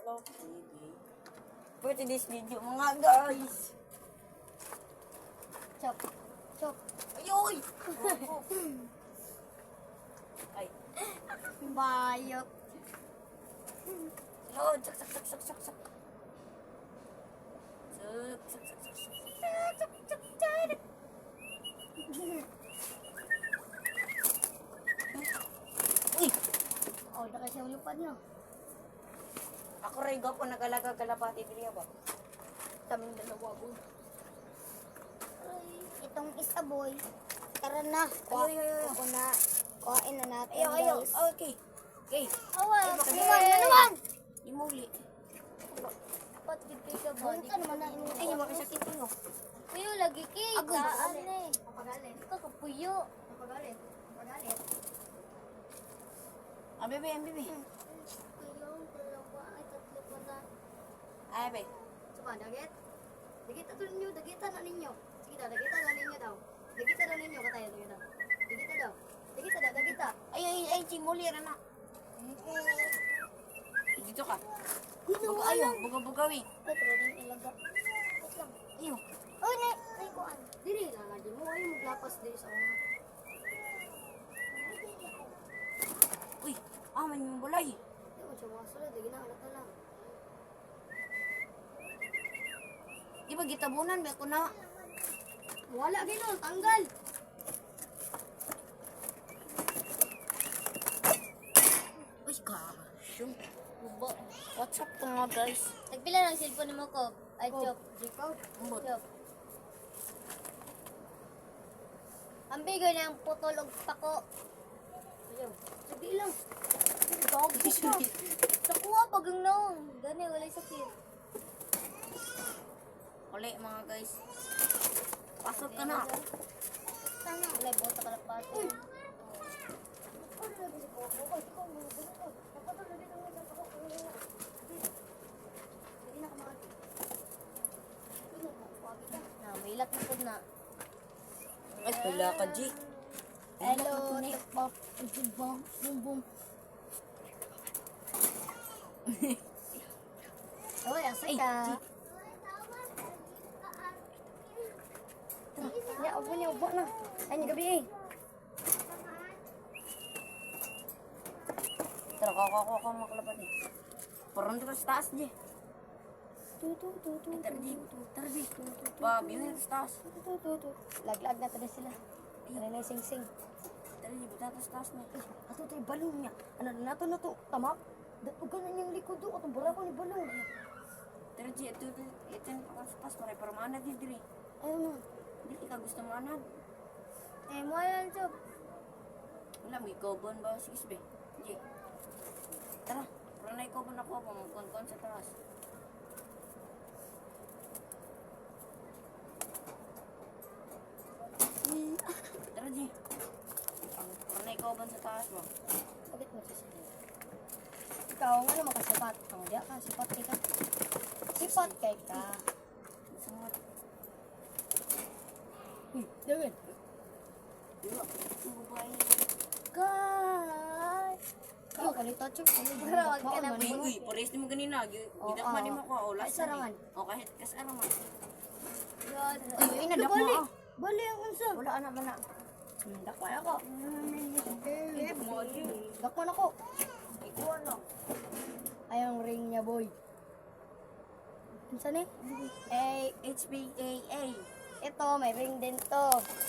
Hello, baby. For today's video, mga guys. Chop. Chop. Ayoy! Ay. Bayot. Lord, sak, sak, sak, sak, sak, sak. Sak, sak, sak, sak, sak. Sak, sak, sak. Uy! Oh, na kasi ang lupad niyo. Ako rin ko nag-alaga kalapati dili ba? Kaming dalawa po. Itong isa boy. Tara na. Ako na. Kuhain na natin. Ayaw. guys. Okay. Okay. Awal. Ay, baka Naman, di- naman. Di mo uli. Ba't gipay ka ba? Di ka naman na inuwi. Ay, makasakit mo. Puyo lagi ki. Agoy. Kaan eh. Kapagalit. Ikaw ka puyo. Kapagalit. Kapagalit. Ah, bebe, bebe. Puyo, dalawa, ay tatlo pa na. Ay, bebe. Coba dagit. Dagit ato ninyo, dagitan na ninyo. Sige daw, dagitan na ninyo daw. Dagitan na ninyo kataya dagita. Dagita daw. Dagita daw, dagita. Ay, chimuli na na. Dito ka. Ginawa Buga, ayaw, lang. buga-bugawi. Ay, talagang ilaga. Wait lang. Ayaw. Oh, nay kuan. Diri lang lagi mo ay maglapas diri sa una. Uy, may yung bulay. Di mo siya masulod, dagi na anak na lang. Di ba gitabunan, may ako na. Wala ginon, tanggal. Uy, gosh. Bubo. What's up to mga guys? Nagpila ng cellphone mo ko. Ay, chop. Ikaw, Umbot. Chop. Ang bigoy ng putol og pako. ayaw. Sige lang. Gago ka. Nakuha pag ang naong. Gani, walay sakit. Uli mga guys. Pasok ka na. Tama. Walay bota ka na pa. Uy. Dili na kamati. Na, may ilat na na. Ay, pala ka, G. Hello, tikpop. Bum, bum, bum. Oy, asa Ay, ka? G. Ya, ubo na. Ay, ni gabi eh. Tara, kako makalapat eh. Parang di ba sa taas, G? Tara, G. Tara, G. Pa, biyuhin sa taas. Lag-lag na tayo sila. Ano na yung sing-sing. Tara, G. Bita sa taas na. Ato tayo balong niya. Ano na to? Tama? Datugan na niyang likod do. Atong bara ko ni balong. Tara, G. Ito yung pagkaspas. Para maanad yun, dili. Ayaw na. Dili ka gusto maanad. Eh, mo yan, chop. Wala, may ikobon ba? Sige, G. Tara, parang na ikobon ako. Pamagkon-kon sa taas. Tara, G. Parang na ikobon sa taas mo. Bakit mo siya sila? Ikaw, ano makasipat? Ang diya ka, sipat kay ka. Sipat kay ka. Sangat. Uy, Darren. Diba? Mabay. Guys! Ikaw, kanito, Chuk. Pero wag ka na Uy, pares ni mo ganina. Gidakman ni mo ko. O, last Ay, saraman. O, kahit kasaraman. God. Uy, nadak mo ah. Bali ang unsa. Wala na ba na? Dakwan ako. Mo, G. Dakwan ako. Ikuha na. Ay, ang ring niya, boy. Unsa ni? HBAA. Ito, may ring din to.